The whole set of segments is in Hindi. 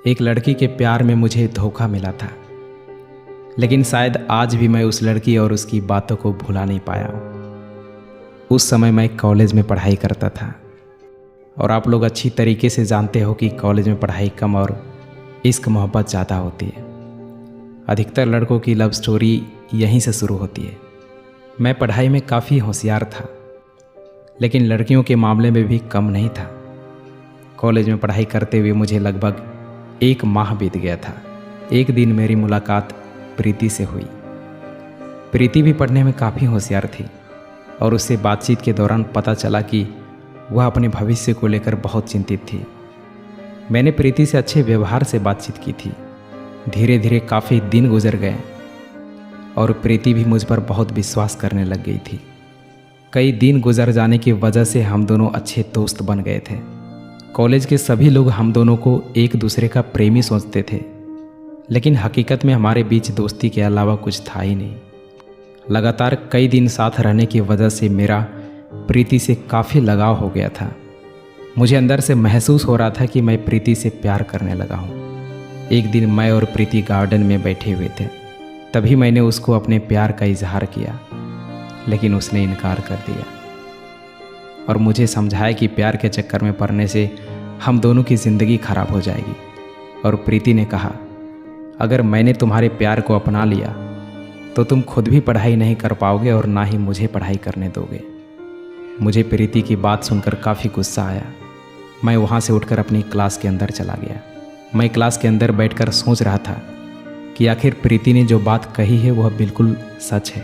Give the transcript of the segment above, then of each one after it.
एक लड़की के प्यार में मुझे धोखा मिला था, लेकिन शायद आज भी मैं उस लड़की और उसकी बातों को भुला नहीं पाया हूँ। उस समय मैं कॉलेज में पढ़ाई करता था और आप लोग अच्छी तरीके से जानते हो कि कॉलेज में पढ़ाई कम और इश्क मोहब्बत ज़्यादा होती है। अधिकतर लड़कों की लव स्टोरी यहीं से शुरू होती है। मैं पढ़ाई में काफ़ी होशियार था, लेकिन लड़कियों के मामले में भी कम नहीं था। कॉलेज में पढ़ाई करते हुए मुझे लगभग 1 माह बीत गया था। एक दिन मेरी मुलाकात प्रीति से हुई। प्रीति भी पढ़ने में काफ़ी होशियार थी और उससे बातचीत के दौरान पता चला कि वह अपने भविष्य को लेकर बहुत चिंतित थी। मैंने प्रीति से अच्छे व्यवहार से बातचीत की थी। धीरे धीरे काफ़ी दिन गुजर गए और प्रीति भी मुझ पर बहुत विश्वास करने लग गई थी। कई दिन गुजर जाने की वजह से हम दोनों अच्छे दोस्त बन गए थे। कॉलेज के सभी लोग हम दोनों को एक दूसरे का प्रेमी सोचते थे, लेकिन हकीकत में हमारे बीच दोस्ती के अलावा कुछ था ही नहीं। लगातार कई दिन साथ रहने की वजह से मेरा प्रीति से काफ़ी लगाव हो गया था। मुझे अंदर से महसूस हो रहा था कि मैं प्रीति से प्यार करने लगा हूँ। एक दिन मैं और प्रीति गार्डन में बैठे हुए थे, तभी मैंने उसको अपने प्यार का इजहार किया, लेकिन उसने इनकार कर दिया और मुझे समझाया कि प्यार के चक्कर में पड़ने से हम दोनों की ज़िंदगी खराब हो जाएगी। और प्रीति ने कहा, अगर मैंने तुम्हारे प्यार को अपना लिया तो तुम खुद भी पढ़ाई नहीं कर पाओगे और ना ही मुझे पढ़ाई करने दोगे। मुझे प्रीति की बात सुनकर काफ़ी गुस्सा आया। मैं वहाँ से उठकर अपनी क्लास के अंदर चला गया। मैं क्लास के अंदर बैठकर सोच रहा था कि आखिर प्रीति ने जो बात कही है वह बिल्कुल सच है।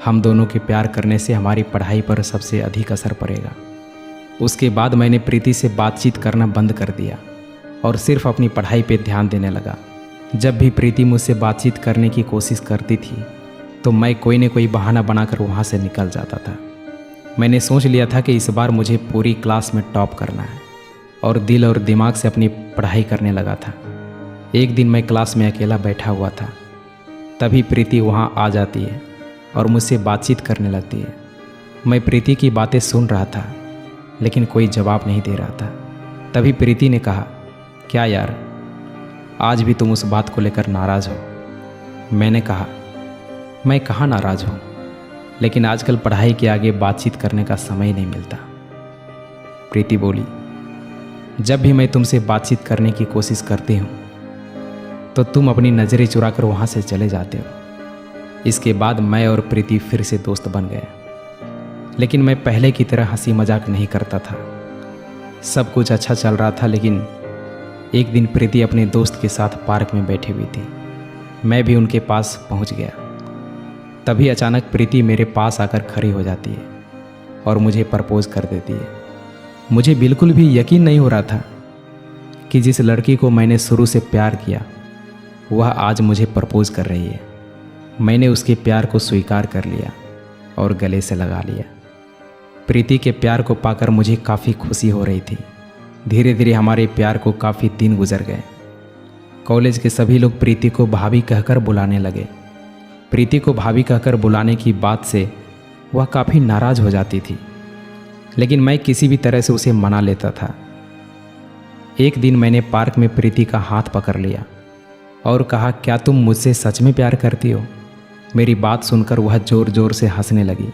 हम दोनों के प्यार करने से हमारी पढ़ाई पर सबसे अधिक असर पड़ेगा। उसके बाद मैंने प्रीति से बातचीत करना बंद कर दिया और सिर्फ अपनी पढ़ाई पे ध्यान देने लगा। जब भी प्रीति मुझसे बातचीत करने की कोशिश करती थी तो मैं कोई न कोई बहाना बनाकर वहाँ से निकल जाता था। मैंने सोच लिया था कि इस बार मुझे पूरी क्लास में टॉप करना है और दिल और दिमाग से अपनी पढ़ाई करने लगा था। एक दिन मैं क्लास में अकेला बैठा हुआ था, तभी प्रीति वहाँ आ जाती है और मुझसे बातचीत करने लगती है। मैं प्रीति की बातें सुन रहा था, लेकिन कोई जवाब नहीं दे रहा था। तभी प्रीति ने कहा, क्या यार, आज भी तुम उस बात को लेकर नाराज़ हो? मैंने कहा, मैं कहाँ नाराज़ हूँ, लेकिन आजकल पढ़ाई के आगे बातचीत करने का समय नहीं मिलता। प्रीति बोली, जब भी मैं तुमसे बातचीत करने की कोशिश करती हूँ तो तुम अपनी नज़रें चुराकर वहाँ से चले जाते हो। इसके बाद मैं और प्रीति फिर से दोस्त बन गए, लेकिन मैं पहले की तरह हंसी मजाक नहीं करता था। सब कुछ अच्छा चल रहा था, लेकिन एक दिन प्रीति अपने दोस्त के साथ पार्क में बैठी हुई थी। मैं भी उनके पास पहुंच गया। तभी अचानक प्रीति मेरे पास आकर खड़ी हो जाती है और मुझे प्रपोज कर देती है। मुझे बिल्कुल भी यकीन नहीं हो रहा था कि जिस लड़की को मैंने शुरू से प्यार किया वह आज मुझे प्रपोज कर रही है। मैंने उसके प्यार को स्वीकार कर लिया और गले से लगा लिया। प्रीति के प्यार को पाकर मुझे काफ़ी खुशी हो रही थी। धीरे धीरे हमारे प्यार को काफ़ी दिन गुजर गए। कॉलेज के सभी लोग प्रीति को भाभी कहकर बुलाने लगे। प्रीति को भाभी कहकर बुलाने की बात से वह काफ़ी नाराज़ हो जाती थी, लेकिन मैं किसी भी तरह से उसे मना लेता था। एक दिन मैंने पार्क में प्रीति का हाथ पकड़ लिया और कहा, क्या तुम मुझसे सच में प्यार करती हो? मेरी बात सुनकर वह ज़ोर ज़ोर से हंसने लगी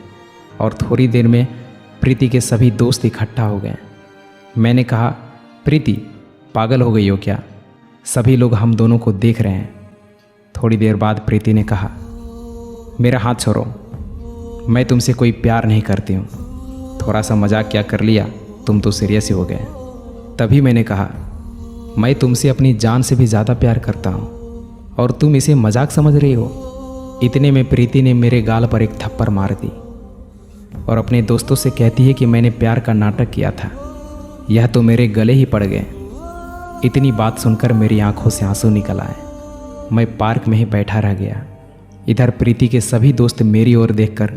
और थोड़ी देर में प्रीति के सभी दोस्त इकट्ठा हो गए। मैंने कहा, प्रीति, पागल हो गई हो क्या? सभी लोग हम दोनों को देख रहे हैं। थोड़ी देर बाद प्रीति ने कहा, मेरा हाथ छोड़ो, मैं तुमसे कोई प्यार नहीं करती हूँ। थोड़ा सा मजाक क्या कर लिया, तुम तो सीरियस ही हो गए। तभी मैंने कहा, मैं तुमसे अपनी जान से भी ज़्यादा प्यार करता हूँ और तुम इसे मजाक समझ रही हो। इतने में प्रीति ने मेरे गाल पर एक थप्पड़ मार दी और अपने दोस्तों से कहती है कि मैंने प्यार का नाटक किया था, यह तो मेरे गले ही पड़ गए। इतनी बात सुनकर मेरी आंखों से आंसू निकल आए। मैं पार्क में ही बैठा रह गया। इधर प्रीति के सभी दोस्त मेरी ओर देखकर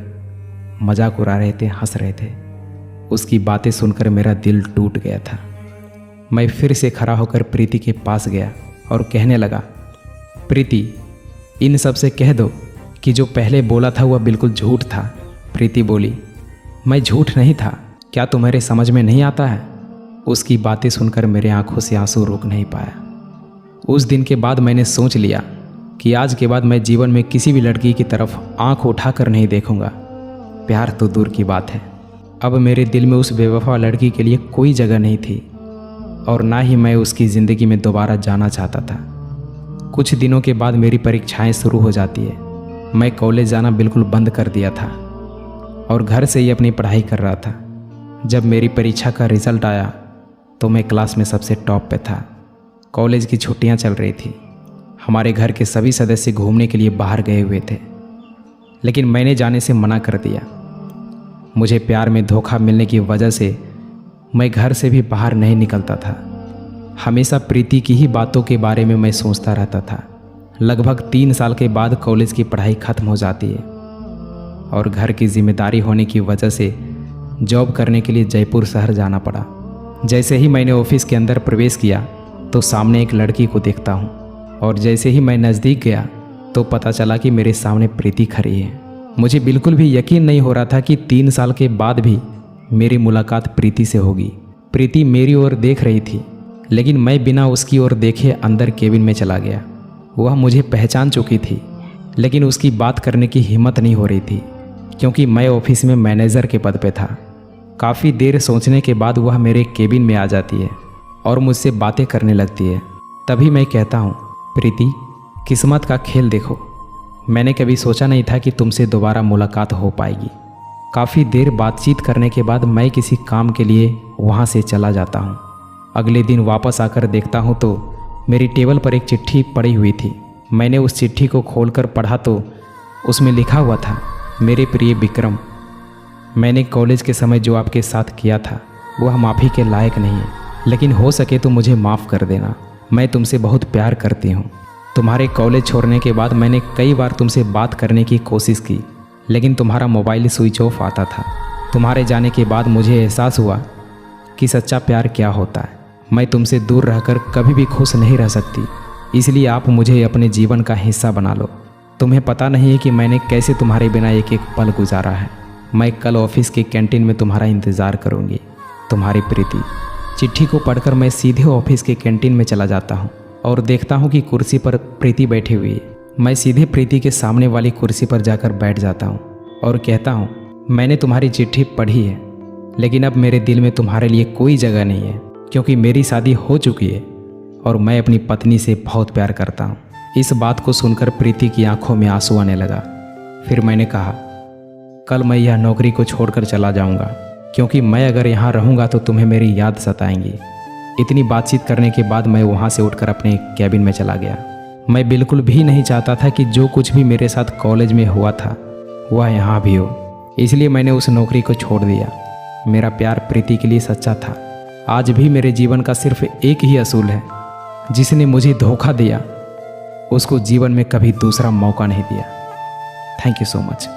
मजाक उड़ा रहे थे, हंस रहे थे। उसकी बातें सुनकर मेरा दिल टूट गया था। मैं फिर से खड़ा होकर प्रीति के पास गया और कहने लगा, प्रीति, इन सब से कह दो कि जो पहले बोला था वह बिल्कुल झूठ था। प्रीति बोली, मैं झूठ नहीं था, क्या तुम्हारे समझ में नहीं आता है? उसकी बातें सुनकर मेरे आंखों से आंसू रुक नहीं पाया। उस दिन के बाद मैंने सोच लिया कि आज के बाद मैं जीवन में किसी भी लड़की की तरफ आंख उठाकर नहीं देखूंगा। प्यार तो दूर की बात है, अब मेरे दिल में उस बेवफा लड़की के लिए कोई जगह नहीं थी और ना ही मैं उसकी ज़िंदगी में दोबारा जाना चाहता था। कुछ दिनों के बाद मेरी परीक्षाएं शुरू हो जाती है। मैं कॉलेज जाना बिल्कुल बंद कर दिया था और घर से ही अपनी पढ़ाई कर रहा था। जब मेरी परीक्षा का रिज़ल्ट आया तो मैं क्लास में सबसे टॉप पे था। कॉलेज की छुट्टियां चल रही थी। हमारे घर के सभी सदस्य घूमने के लिए बाहर गए हुए थे, लेकिन मैंने जाने से मना कर दिया। मुझे प्यार में धोखा मिलने की वजह से मैं घर से भी बाहर नहीं निकलता था। हमेशा प्रीति की ही बातों के बारे में मैं सोचता रहता था। लगभग 3 साल के बाद कॉलेज की पढ़ाई खत्म हो जाती है और घर की जिम्मेदारी होने की वजह से जॉब करने के लिए जयपुर शहर जाना पड़ा। जैसे ही मैंने ऑफिस के अंदर प्रवेश किया तो सामने एक लड़की को देखता हूँ और जैसे ही मैं नज़दीक गया तो पता चला कि मेरे सामने प्रीति खड़ी है। मुझे बिल्कुल भी यकीन नहीं हो रहा था कि 3 साल के बाद भी मेरी मुलाकात प्रीति से होगी। प्रीति मेरी ओर देख रही थी, लेकिन मैं बिना उसकी ओर देखे अंदर केबिन में चला गया। वह मुझे पहचान चुकी थी, लेकिन उसकी बात करने की हिम्मत नहीं हो रही थी क्योंकि मैं ऑफिस में मैनेजर के पद पे था। काफ़ी देर सोचने के बाद वह मेरे केबिन में आ जाती है और मुझसे बातें करने लगती है। तभी मैं कहता हूँ, प्रीति, किस्मत का खेल देखो। मैंने कभी सोचा नहीं था कि तुमसे दोबारा मुलाकात हो पाएगी। काफ़ी देर बातचीत करने के बाद मैं किसी काम के लिए वहाँ से चला जाता हूँ। अगले दिन वापस आकर देखता हूँ तो मेरी टेबल पर एक चिट्ठी पड़ी हुई थी। मैंने उस चिट्ठी को खोलकर पढ़ा तो उसमें लिखा हुआ था, मेरे प्रिय विक्रम, मैंने कॉलेज के समय जो आपके साथ किया था वह माफ़ी के लायक नहीं है, लेकिन हो सके तो मुझे माफ़ कर देना। मैं तुमसे बहुत प्यार करती हूँ। तुम्हारे कॉलेज छोड़ने के बाद मैंने कई बार तुमसे बात करने की कोशिश की, लेकिन तुम्हारा मोबाइल स्विच ऑफ आता था। तुम्हारे जाने के बाद मुझे एहसास हुआ कि सच्चा प्यार क्या होता है। मैं तुमसे दूर रहकर कभी भी खुश नहीं रह सकती, इसलिए आप मुझे अपने जीवन का हिस्सा बना लो। तुम्हें पता नहीं है कि मैंने कैसे तुम्हारे बिना एक एक पल गुजारा है। मैं कल ऑफिस के कैंटीन में तुम्हारा इंतज़ार करूँगी, तुम्हारी प्रीति। चिट्ठी को पढ़कर मैं सीधे ऑफिस के कैंटीन में चला जाता हूँ और देखता हूँ कि कुर्सी पर प्रीति बैठी हुई है। मैं सीधे प्रीति के सामने वाली कुर्सी पर जाकर बैठ जाता हूँ और कहता हूँ, मैंने तुम्हारी चिट्ठी पढ़ी है, लेकिन अब मेरे दिल में तुम्हारे लिए कोई जगह नहीं है क्योंकि मेरी शादी हो चुकी है और मैं अपनी पत्नी से बहुत प्यार करता हूँ। इस बात को सुनकर प्रीति की आंखों में आंसू आने लगा। फिर मैंने कहा, कल मैं यह नौकरी को छोड़कर चला जाऊँगा क्योंकि मैं अगर यहाँ रहूँगा तो तुम्हें मेरी याद सताएंगी। इतनी बातचीत करने के बाद मैं वहाँ से उठकर अपने कैबिन में चला गया। मैं बिल्कुल भी नहीं चाहता था कि जो कुछ भी मेरे साथ कॉलेज में हुआ था वह यहाँ भी हो, इसलिए मैंने उस नौकरी को छोड़ दिया। मेरा प्यार प्रीति के लिए सच्चा था। आज भी मेरे जीवन का सिर्फ एक ही असूल है, जिसने मुझे धोखा दिया उसको जीवन में कभी दूसरा मौका नहीं दिया। Thank you so much.